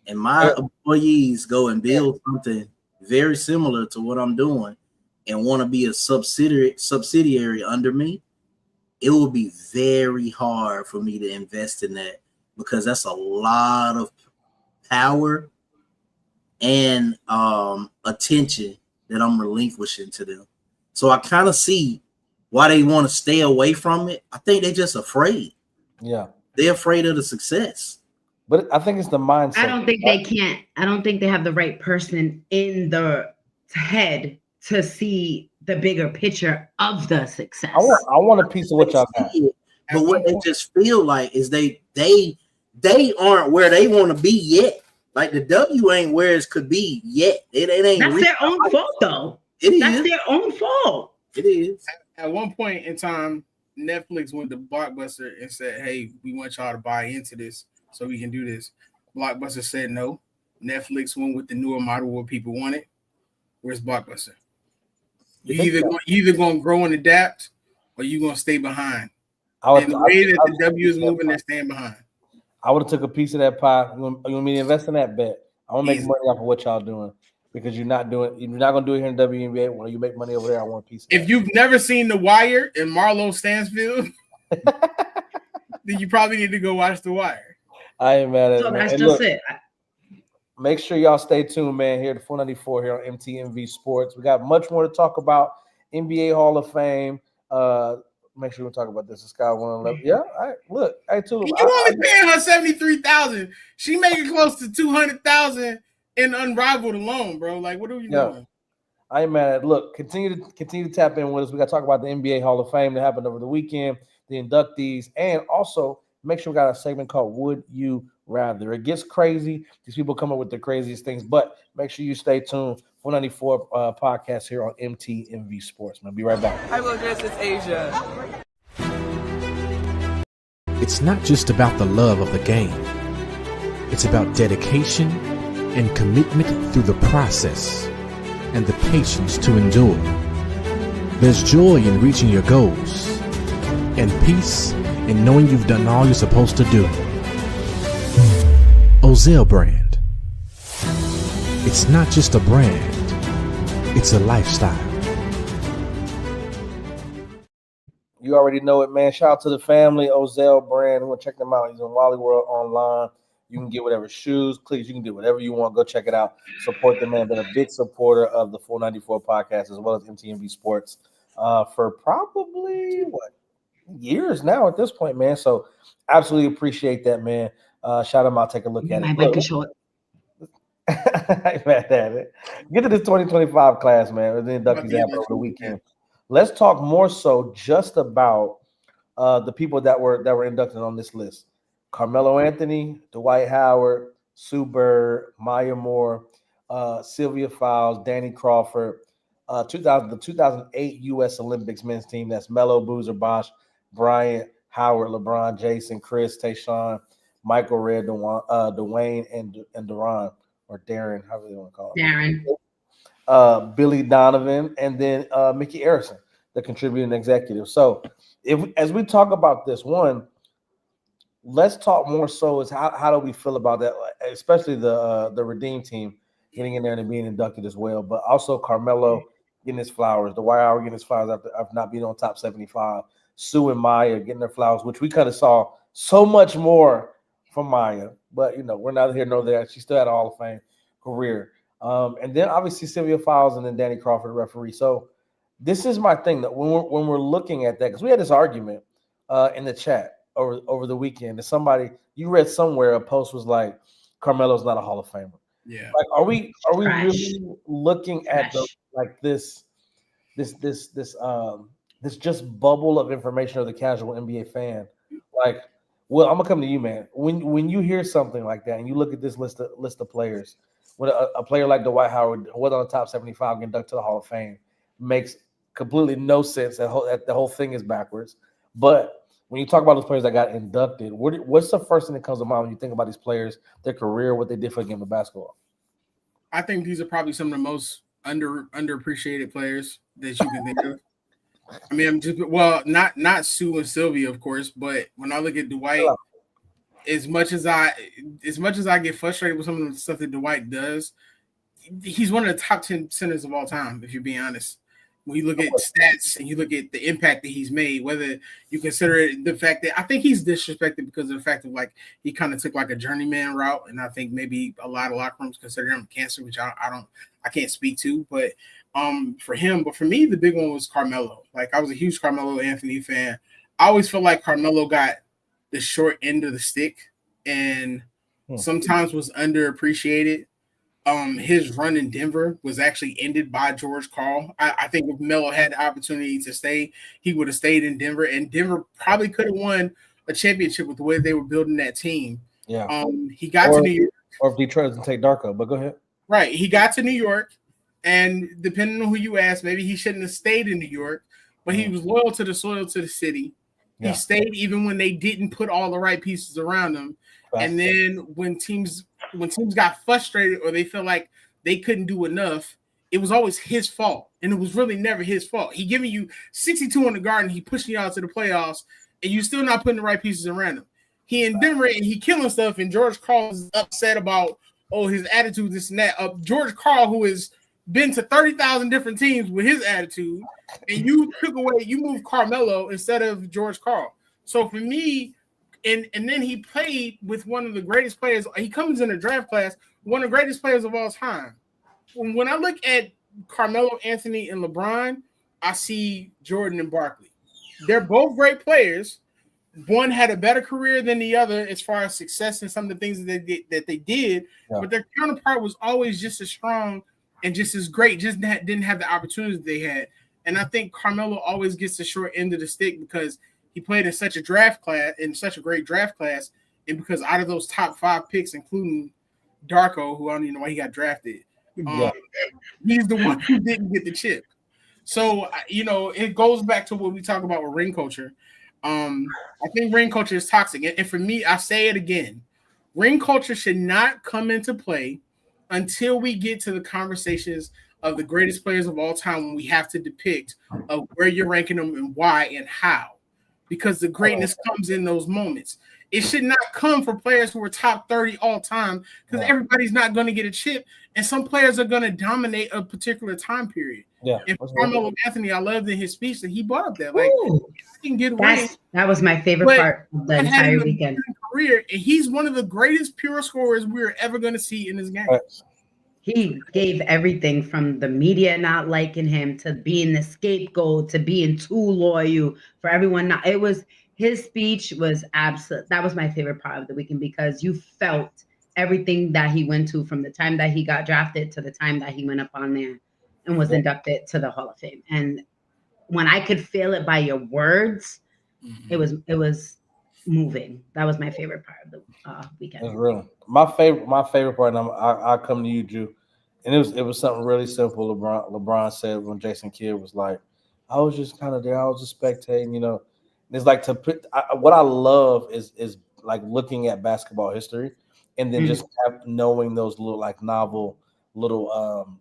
and my employees go and build something very similar to what I'm doing and want to be a subsidiary under me, it will be very hard for me to invest in that because that's a lot of power and attention that I'm relinquishing to them. So I kind of see why they want to stay away from it. I think they're just afraid. Yeah. They're afraid of the success. But I think it's the mindset. I don't think they can't. I don't think they have the right person in the head to see the bigger picture of the success. I want a piece of what y'all got. But what they just feel like is they aren't where they want to be yet. Like the W ain't where it could be yet. It ain't. That's their own fault, though. That's their own fault. It is. At one point in time, Netflix went to Blockbuster and said, "Hey, we want y'all to buy into this so we can do this." Blockbuster said no. Netflix went with the newer model what people wanted. Where's Blockbuster? You either going to grow and adapt, or you going to stay behind. And the way that the W is moving, they're staying behind. I would have took a piece of that pie. You want me to invest in that bet? I want to make money off of what y'all doing because you're not going to do it here in WNBA. When you make money over there, I want a piece of if that. You've never seen The Wire in Marlo Stansfield, then you probably need to go watch The Wire. I ain't mad at it. So man. that's And just look, it. make sure y'all stay tuned, man, here at 494 here on MTMV Sports. We got much more to talk about. NBA Hall of Fame. Make sure we talk about this. Sky 111. Yeah, look. Hey, Tulip. You only paying her $73,000. She making close to $200,000 in Unrivaled alone, bro. Like, what are you doing? I ain't mad at it. Look, continue to tap in with us. We got to talk about the NBA Hall of Fame that happened over the weekend, the inductees, and also make sure we got a segment called Would You Rather. It gets crazy. These people come up with the craziest things, but make sure you stay tuned. 494 podcast here on MTMV Sports. Man, be right back. I will dress as A'ja. It's not just about the love of the game. It's about dedication and commitment through the process and the patience to endure. There's joy in reaching your goals and peace in knowing you've done all you're supposed to do. Ozell brand. It's not just a brand, it's a lifestyle. You already know it, man. Shout out to the family, Ozell brand. We'll check them out. He's on Wally World online. You can get whatever shoes, cleats, you can do whatever you want. Go check it out. Support the man. Been a big supporter of the 494 podcast as well as MTMV Sports for probably years now at this point, man. So absolutely appreciate that, man. Shout him out. Take a look at it. I mad at it. Get to this 2025 class, man. The inductees happened over the weekend. Let's talk more so just about the people that were inducted on this list. Carmelo Anthony, Dwight Howard, Sue Bird, Maya Moore, Sylvia Fowles, Danny Crawford, the 2008 U.S. Olympics men's team. That's Melo, Boozer, Bosch, Bryant, Howard, LeBron, Jason, Chris, Tayshaun, Michael Redd, Dwayne, and Duran, or Darren, however you want to call it. Darren. Billy Donovan, and then Mickey Arison, the contributing executive. So as we talk about this one, let's talk more so is how do we feel about that, especially the Redeem team getting in there and being inducted as well, but also Carmelo getting his flowers, Dwight Howard getting his flowers after not being on top 75, Sue and Maya getting their flowers, which we kind of saw so much more from Maya, but we're not here nor there. She still had a Hall of Fame career. And then obviously Sylvia Fowles and then Danny Crawford, referee. So this is my thing that when we're looking at that, because we had this argument in the chat over the weekend. And you read somewhere a post was like, Carmelo's not a Hall of Famer. Yeah. Like, are we really looking at this just bubble of information of the casual NBA fan? Like, well, I'm gonna come to you, man. When you hear something like that and you look at this list of players, when a player like Dwight Howard was on the top 75 inducted to the Hall of Fame, makes completely no sense. That the whole thing is backwards. But when you talk about those players that got inducted, what's the first thing that comes to mind when you think about these players, their career, what they did for the game of basketball? I think these are probably some of the most underappreciated players that you can think of. I mean, not Sue and Sylvia, of course, but when I look at Dwight, as much as I get frustrated with some of the stuff that Dwight does, he's one of the top 10 centers of all time, if you're being honest. When you look at stats and you look at the impact that he's made, whether you consider it the fact that I think he's disrespected because of the fact of like he kind of took like a journeyman route, and I think maybe a lot of locker rooms consider him cancer, which I can't speak to. But for him, but for me, the big one was Carmelo. Like I was a huge Carmelo Anthony fan. I always felt like Carmelo got the short end of the stick and sometimes was underappreciated. His run in Denver was actually ended by George Karl. I think if Melo had the opportunity to stay, he would have stayed in Denver, and Denver probably could have won a championship with the way they were building that team. Yeah. He got to New York. Or if Detroit doesn't take Darko, but go ahead. Right. He got to New York, and depending on who you ask, maybe he shouldn't have stayed in New York, but he was loyal to the soil, to the city. Yeah. He stayed even when they didn't put all the right pieces around him. Right. And then when teams got frustrated or they felt like they couldn't do enough, it was always his fault. And it was really never his fault. He giving you 62 in the Garden, he pushing you out to the playoffs, and you still not putting the right pieces around him. He in Denver and he killing stuff, and George Karl is upset about, his attitude, this and that. George Karl, who has been to 30,000 different teams with his attitude, and you moved Carmelo instead of George Karl. So for me, and then he played with one of the greatest players. He comes in a draft class, one of the greatest players of all time. When I look at Carmelo Anthony and LeBron, I see Jordan and Barkley. They're both great players. One had a better career than the other as far as success and some of the things that they did, but their counterpart was always just as strong and just as great, just didn't have the opportunities they had. And I think Carmelo always gets the short end of the stick because he played in such a great draft class, and because out of those top 5 picks, including Darko, who I don't even know why he got drafted, he's the one who didn't get the chip. So, it goes back to what we talk about with ring culture. I think ring culture is toxic. And for me, I say it again, ring culture should not come into play until we get to the conversations of the greatest players of all time, when we have to depict of where you're ranking them and why and how. Because the greatness comes in those moments. It should not come for players who are top 30 all time, because everybody's not going to get a chip, and some players are going to dominate a particular time period. Yeah. And Carmelo Anthony, I loved in his speech that he brought up that he can get away. That was my favorite part of the entire weekend. Career, and he's one of the greatest pure scorers we're ever going to see in this game. He gave everything from the media not liking him to being the scapegoat to being too loyal for everyone. His speech was absolute. That was my favorite part of the weekend, because you felt everything that he went to from the time that he got drafted to the time that he went up on there and was inducted to the Hall of Fame. And when I could feel it by your words, it was moving. That was my favorite part of the weekend. It's real. My favorite part, and I'll come to you, Drew. And it was something really simple. LeBron said when Jason Kidd was like, I was just kind of there. I was just spectating, It's like what I love is like looking at basketball history and then just knowing those little like novel little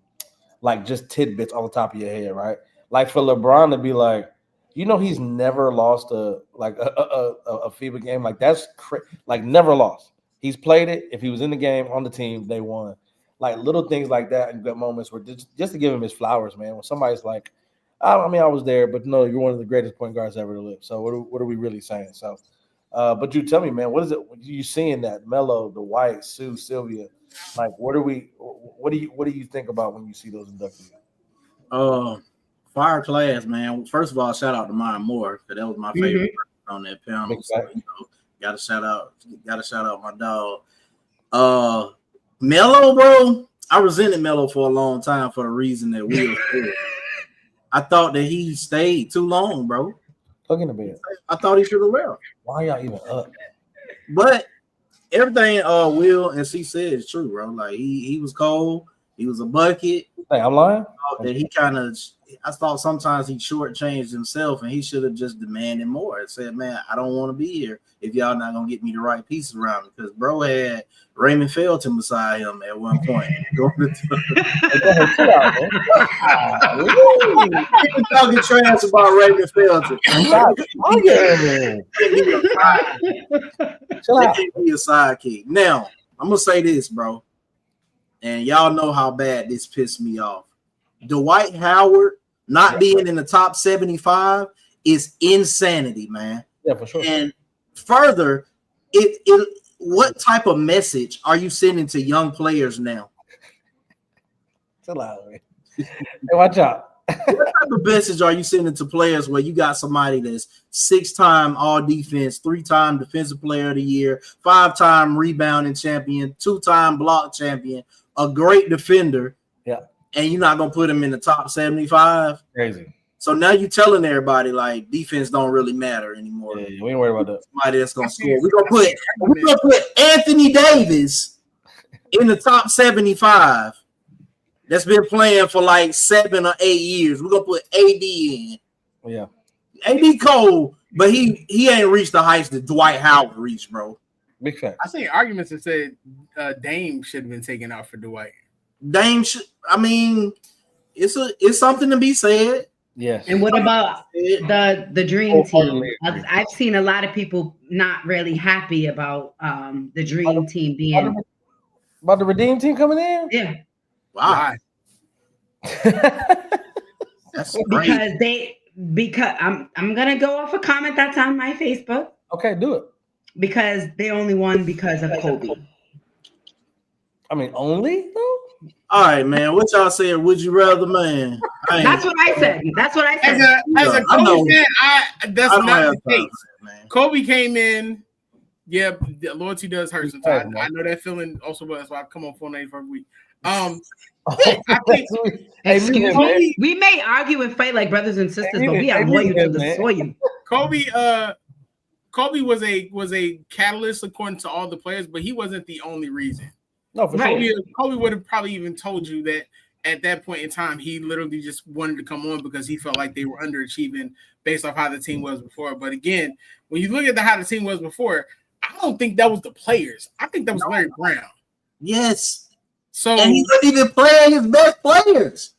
like just tidbits on the top of your head, right? Like for LeBron to be like, he's never lost a FIBA game. Like that's like never lost. He's played it. If he was in the game on the team, they won. Like little things like that and good moments where just to give him his flowers, man. When somebody's like, I was there, but no, you're one of the greatest point guards ever to live. So what are we really saying? So, but you tell me, man, what is it? You seeing that Melo, the White, Sue, Sylvia? Like, what do you think about when you see those inductees? Fire class, man. First of all, shout out to Maya Moore, because that was my favorite person on that panel. So, gotta shout out my dog. Melo, bro. I resented Melo for a long time for the reason that Will said. I thought that he stayed too long, bro. Look in the bed. I thought he should have left. Why y'all even up? But everything Will and C said is true, bro. Like he was cold. He was a bucket. Hey, I'm lying. That he kind of, I thought sometimes he shortchanged himself, and he should have just demanded more and said, "Man, I don't want to be here if y'all not gonna get me the right pieces around me." Because bro had Raymond Felton beside him at one point. Talking trash about Raymond Felton. Chill out. Be a sidekick. Now I'm gonna say this, bro, and y'all know how bad this pissed me off. Dwight Howard not being in the top 75 is insanity, man. Yeah, for sure. And further, what type of message are you sending to young players now? Chill out, man. Hey, watch out. What type of message are you sending to players where you got somebody that's 6-time all defense, 3-time defensive player of the year, 5-time rebounding champion, 2-time block champion, a great defender? Yeah. And you're not gonna put him in the top 75? Crazy. So now you're telling everybody like defense don't really matter anymore. Yeah, we ain't worried about that. Somebody that's gonna score. We're gonna put Anthony Davis in the top 75. That's been playing for like 7 or 8 years. We're gonna put AD in. Yeah. AD cold, but he ain't reached the heights that Dwight Howard reached, bro. Big fact. I see arguments that said Dame should have been taken out for Dwight. Dame should, I mean, it's something to be said. Yes. And what about the dream team? I've seen a lot of people not really happy about the dream team being about the redeem team coming in. Yeah. Wow. That's because I'm gonna go off a comment that's on my Facebook. Okay, do it. Because they only won because of Kobe. I mean, only though. All right, man. What y'all said? Would you rather, man? That's what I said. That's what I said. As a Kobe fan, that's not the case. Man. Kobe came in. Yeah, loyalty does hurt sometimes. I know that feeling also, but that's why I come on 490 for a week. I think we may argue and fight like brothers and sisters, but we are loyal to the soil. Kobe was a catalyst according to all the players, but he wasn't the only reason. No, for sure. Kobe would have probably even told you that at that point in time, he literally just wanted to come on because he felt like they were underachieving based off how the team was before. But again, when you look at how the team was before, I don't think that was the players. I think that was Larry Brown. Yes. So and he wasn't even playing his best players.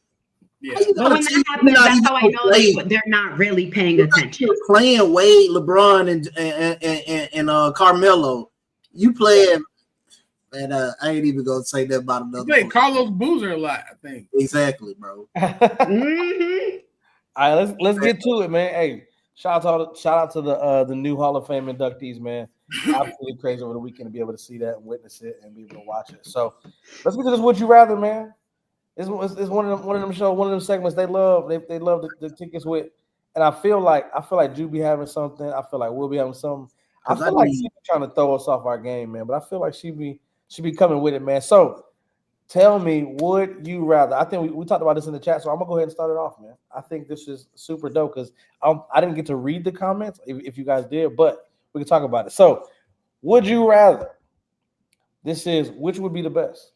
Yeah. But when that happens, that's how I know they're not really paying attention. You're playing Wade, LeBron, and Carmelo. You playing, and I ain't even gonna say that about another. You played Carlos Boozer a lot, I think. Exactly, bro. Mm-hmm. All right, let's get to it, man. Hey, shout out to the new Hall of Fame inductees, man. Absolutely crazy over the weekend to be able to see that and witness it and be able to watch it. So let's get to this. Would you rather, man? It's one of them shows, one of them segments they love. They love the tickets with, and I feel like Ju be having something. I feel like we'll be having something. I feel like she be trying to throw us off our game, man. But I feel like she be coming with it, man. So tell me, would you rather? I think we talked about this in the chat, so I'm gonna go ahead and start it off, man. I think this is super dope because I didn't get to read the comments if you guys did, but we can talk about it. So, would you rather? This is which would be the best?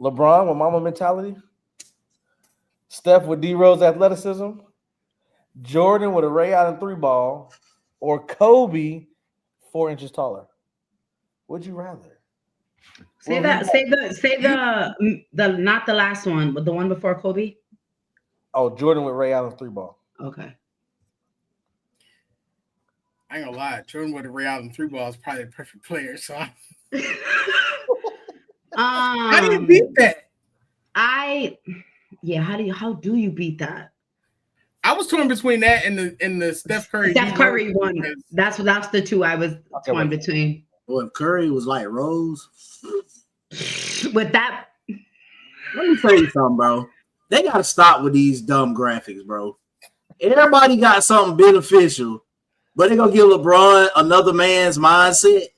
LeBron with mama mentality, Steph with D-Rose athleticism, Jordan with a Ray Allen 3-ball, or Kobe 4 inches taller? Would you rather? Say the not the last one, but the one before Kobe. Oh, Jordan with Ray Allen 3-ball. Okay. I ain't gonna lie, Jordan with a Ray Allen 3-ball is probably a perfect player. So how do you beat that? How do you beat that? I was torn between that and the Steph Curry. Steph Curry one. That's the two I was torn between. Well, if Curry was like Rose, with that, let me tell you something, bro. They gotta stop with these dumb graphics, bro. Everybody got something beneficial, but they gonna give LeBron another man's mindset.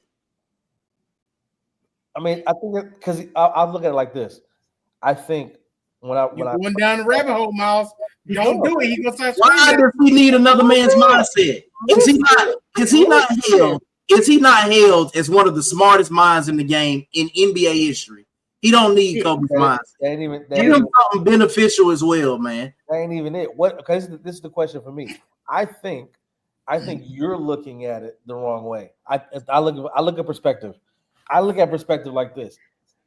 I mean, I think because I'll look at it like this. I think when I went down the rabbit hole, Miles. Don't do it. He gonna start Why does he need another man's mindset? Is he not held? Is he not held as one of the smartest minds in the game in NBA history? He don't need Kobe's mindset. Give him something beneficial as well, man. That ain't even it. What? Because this is the question for me. I think you're looking at it the wrong way. I look at perspective. I look at perspective like this.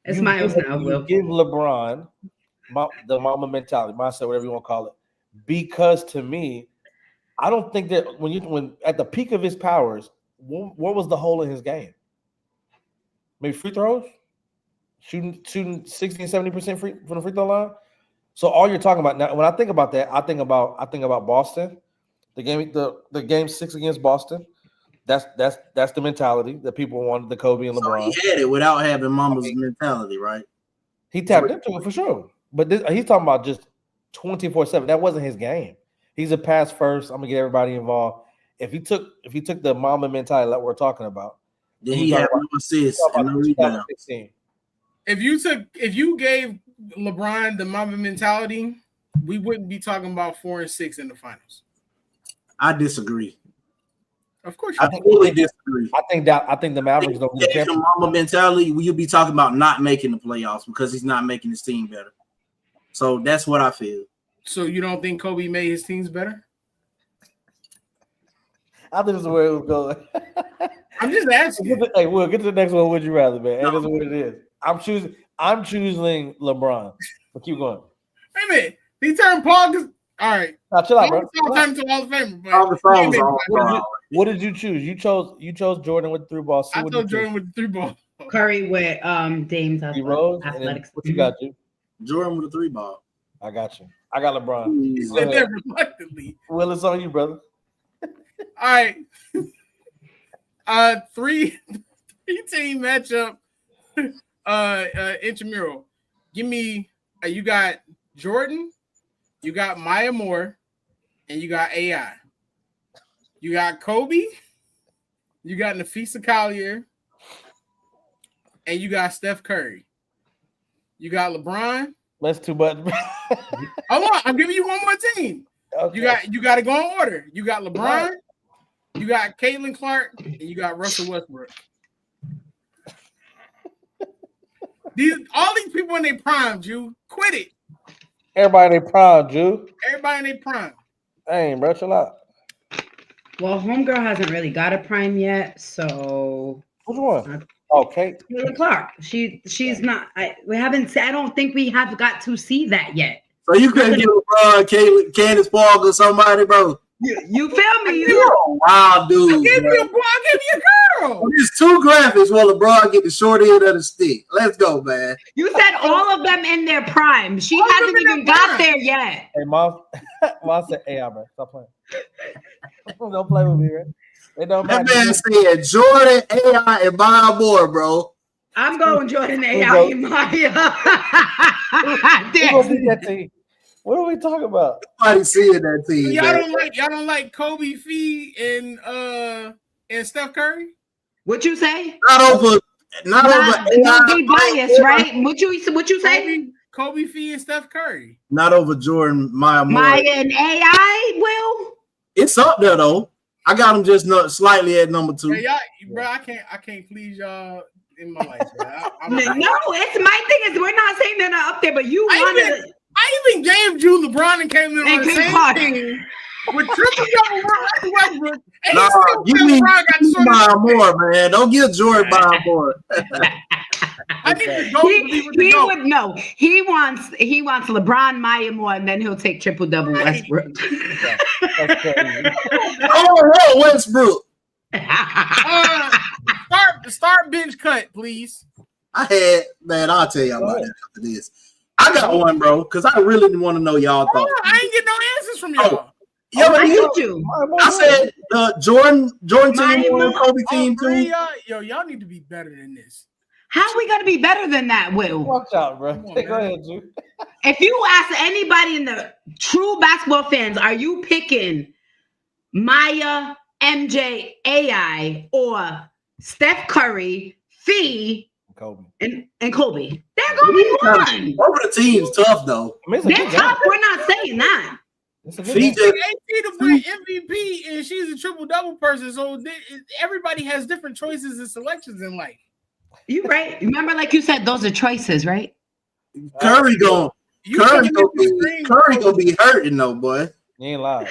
It's Miles now. You give LeBron the mama mentality, mindset, whatever you want to call it, because to me, I don't think that when at the peak of his powers, what was the hole in his game? Maybe free throws, shooting 60 and 70% free from the free throw line. So all you're talking about now, when I think about that, I think about Boston, the game 6 against Boston. That's the mentality that people wanted, the Kobe and LeBron. So he had it without having mama's mentality, right? He tapped into it for sure. But he's talking about just 24/7. That wasn't his game. He's a pass first. I'm gonna get everybody involved. If he took the mama mentality that we're talking about, then he had no assists and no rebound. If you gave LeBron the mama mentality, we wouldn't be talking about 4 and 6 in the finals. I disagree. Of course, I totally disagree. I think the Mavericks don't get the mama mentality. You'll be talking about not making the playoffs because he's not making his team better. So that's what I feel. So you don't think Kobe made his teams better? I think this is where it was going. I'm just asking. Hey, we'll get to the next one. Would you rather, man? No. Hey, this is what it is. I'm choosing LeBron. But keep going. Wait a minute. He turned Paul. All right. Now, chill out, bro. What did you choose? You chose Jordan with the 3 balls. I chose Jordan with the 3 ball. Curry with Dame's athletics. What you got, you? Jordan with a 3 ball. I got you. I got LeBron. He said that reluctantly. Well, it's on you, brother. All right. 3-team matchup. Intramural. Give me. You got Jordan. You got Maya Moore, and you got AI. You got Kobe, you got Naphessa Collier, and you got Steph Curry. You got LeBron. That's too much. Hold on, I'm giving you one more team. Okay. You got to go in order. You got LeBron, you got Caitlin Clark, and you got Russell Westbrook. All these people in their prime, Jew. Quit it. Everybody in their prime, Jew. Everybody in their prime. Hey, bro, chill out. Well, homegirl hasn't really got a prime yet, so. Which one? Okay. Caitlin Clark. She's not. I don't think we have got to see that yet. So you couldn't give LeBron, Candace Parker, or somebody, bro. You feel me? You're a wild dude. I'll give you a girl. Well, there's 2 graphics where LeBron get the short end of the stick. Let's go, man. You said all of them in their prime. She hasn't even got there yet. Hey, Mom said, "Hey, bro, stop playing. Don't play with me, right? It don't matter." That man said Jordan, AI, and Maya Moore, bro. I'm going Jordan, AI, and Maya. What are we talking about? Nobody seeing that team. Y'all don't like Kobe, Fee, and Steph Curry? What you say? Not over. Be biased, right? What you say? Kobe, Fee, and Steph Curry. Not over Jordan, Maya Moore. Maya and AI, Will. It's up there though. I got them just slightly at number 2. Yeah, bro, I can't please y'all in my life. No, it's my thing is we're not saying they're not up there, but you wanted. I even gave you LeBron and Caitlin on the same team with triple double Westbrook. You need Maya Moore, man. Don't give Jordan Maya Moore. I need to go. He wants LeBron, Maya Moore, and then he'll take triple double Westbrook. Oh, Westbrook. Start bench cut, please. I'll tell y'all about that after this. I got one, bro, because I really didn't want to know y'all thoughts. I ain't get no answers from y'all. I told you. I said Jordan team 1, Kobe team 2. Y'all need to be better than this. How are we gonna be better than that, Will? Watch out, bro. Go ahead, Drew. If you ask anybody in the true basketball fans, are you picking Maya, MJ, AI, or Steph Curry, Fee, Kobe, and Kobe? They're gonna be one. Over the team's tough though. They're tough. We're not saying that. Fee to win MVP, and she's a triple double person. So everybody has different choices and selections in life. You right. Remember, like you said, those are choices, right? Curry gonna be hurting though, boy. You ain't lying.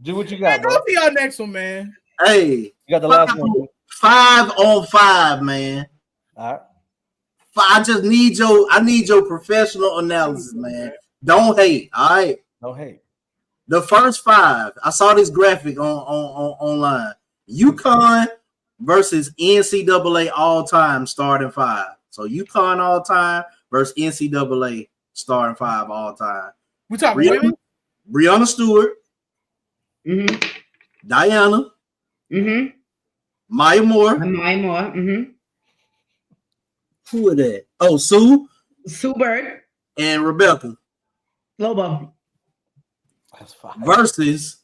Do what you Man, got, go bro. to y'all next one, man. Hey, You got the last one. 5-on-5, man. All right. I need your professional analysis, man. Don't hate, all right? No hate. The first 5, I saw this graphic on online. UConn versus NCAA all-time starting 5. So UConn all-time versus NCAA starting 5 all-time. We talking women? Breonna Stewart, Diana, Maya Moore. Who are that? Oh, Sue Bird and Rebecca Lobo. That's fine. versus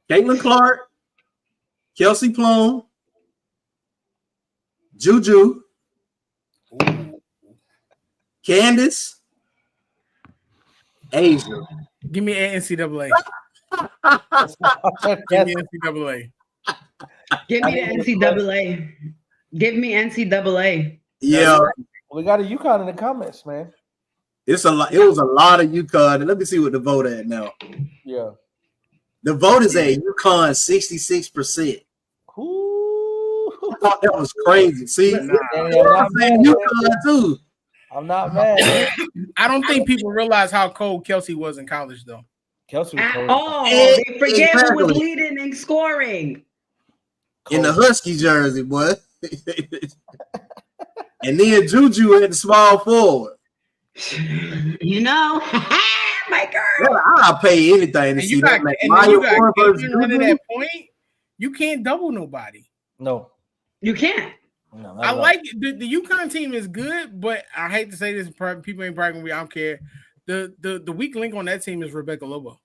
Caitlin Clark, Kelsey Plum, Juju, Candace, A'ja. Give me an NCAA. Give me NCAA. Give me the NCAA. Give me NCAA. Yeah, We got a UConn in the comments, man. it's a lot. It was a lot of UConn. Let me see what the vote at now. Yeah. The vote is at UConn 66%. Ooh. I thought that was crazy. See, I'm not mad. UConn too. I'm not mad. I don't think people realize how cold Kelsey was in college, though. Kelsey was At cold. all. They forget who was Exactly. leading and scoring. In the Husky jersey, boy. And then Juju at the small forward. You know, my girl. Well, I'll pay anything to And see you got, that. and then you got Moore versus Caitlin running Juju. that point. You can't double nobody. No. You can't. No, I like the UConn team is good, but I hate to say this, people ain't bragging with me. I don't care. The weak link on that team is Rebecca Lobo.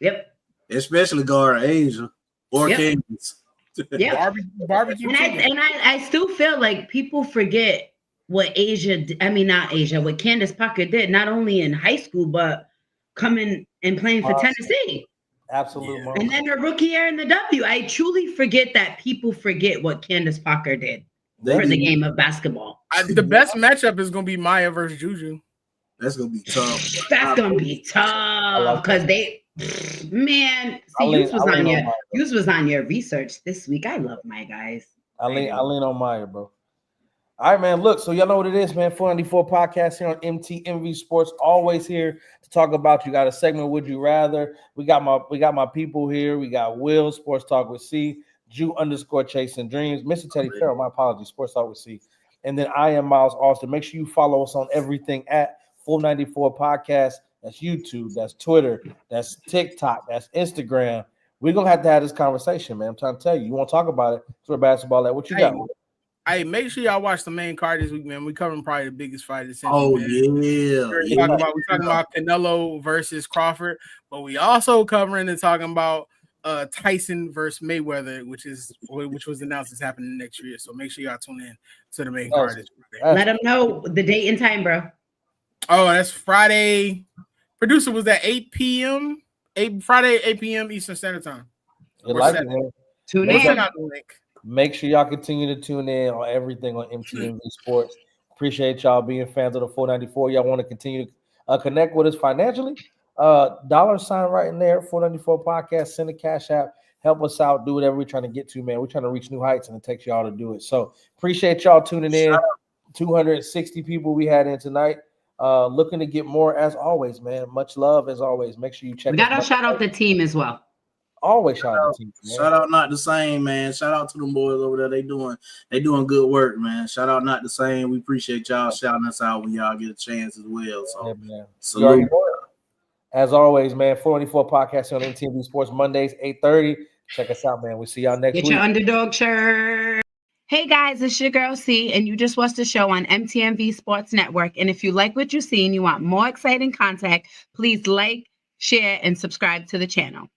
Yep. Especially guard A'ja or Kansas. Yep. Barbecue. And I still feel like people forget what what Candace Parker did, not only in high school, but coming and playing for Tennessee. Absolute moment. And then her rookie year in the W. I truly forget that people forget what Candace Parker did for the game of basketball. The best matchup is going to be Maya versus Juju. That's going to be tough. That's going to be tough because Hughes was on your research this week. I love my guys. I lean on Maya, bro. All right, man. Look, so y'all know what it is, man. 494 podcast here on MTMV Sports. Always here to talk about. You got a segment, Would You Rather? We got my people here. We got Will, Sports Talk with C, Jew_Chasing Dreams, Mr. Teddy Farrell, my apologies, Sports Talk with C. And then I am Miles Austin. Make sure you follow us on everything at 494 Podcast. That's YouTube, that's Twitter, that's TikTok, that's Instagram. We're going to have this conversation, man. I'm trying to tell you. You want to talk about it? It's where basketball at. What you got? Hey, make sure y'all watch the main card this week, man. We're covering probably the biggest fight of the century. Oh, man. yeah. We're talking about Canelo versus Crawford, but we also covering and talking about Tyson versus Mayweather, which was announced as happening next year. So make sure y'all tune in to the main card this week. Let them know the date and time, bro. Oh, that's Friday. Producer was at 8 p.m. Friday, 8 p.m. Eastern Standard Time. Tune in. Make sure y'all continue to tune in on everything on MTMV Sports. Appreciate y'all being fans of the 494. Y'all want to continue to connect with us financially? $sign right in there, 494 Podcast. Send a cash app. Help us out. Do whatever we're trying to get to, man. We're trying to reach new heights, and it takes y'all to do it. So appreciate y'all tuning in. 260 people we had in tonight. Looking to get more as always, man. Much love as always. Make sure you check. We gotta shout out the team as well. Always shout out the team. Man. Shout out Not the Same, man. Shout out to them boys over there. They doing good work, man. Shout out Not the Same. We appreciate y'all shouting us out when y'all get a chance as well. So salute. As always, man. 494 Podcast on MTV Sports Mondays, 8:30. Check us out, man. We'll see y'all next week. Get your underdog shirt. Hey guys, it's your girl C, and you just watched the show on MTMV Sports Network. And if you like what you see and you want more exciting content, please like, share, and subscribe to the channel.